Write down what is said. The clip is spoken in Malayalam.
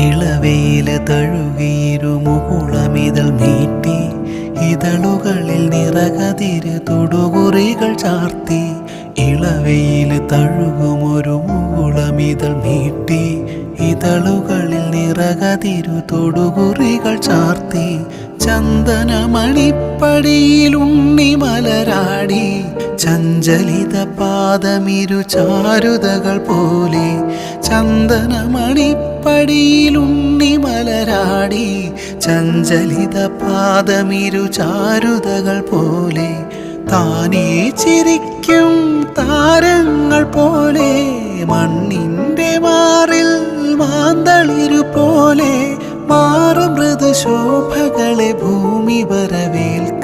ഇളവയില് തഴുകിയിരുമുകുളമിതൾ നീട്ടി ഇതളുകളിൽ നിറകതിര് തൊടുകുറികൾ ചാർത്തി. ഇളവയില് തഴുകുമൊരു മുകുളമിതൾ നീട്ടി ഇതളുകളിൽ നിറകതിരു തൊടുകുറികൾ ചാർത്തി. ചന്ദനമണിപ്പടിയിൽ ഉണ്ണിമലരാടി ചഞ്ചലിത പാദമിരു ചാരുതകൾ പോലെ. ചന്ദനമണിപ്പടിയിൽ ഉണ്ണിമലരാടി ചഞ്ചലിത പാദമിരു ചാരുതകൾ പോലെ. താനേ ചിരിക്കും താരങ്ങൾ പോലെ മണ്ണിൻ്റെ മാറിൽ മാന്തളിരു പോലെ മാറും മൃദുശോഭകളെ ഭൂമി വരവേൽക്കും.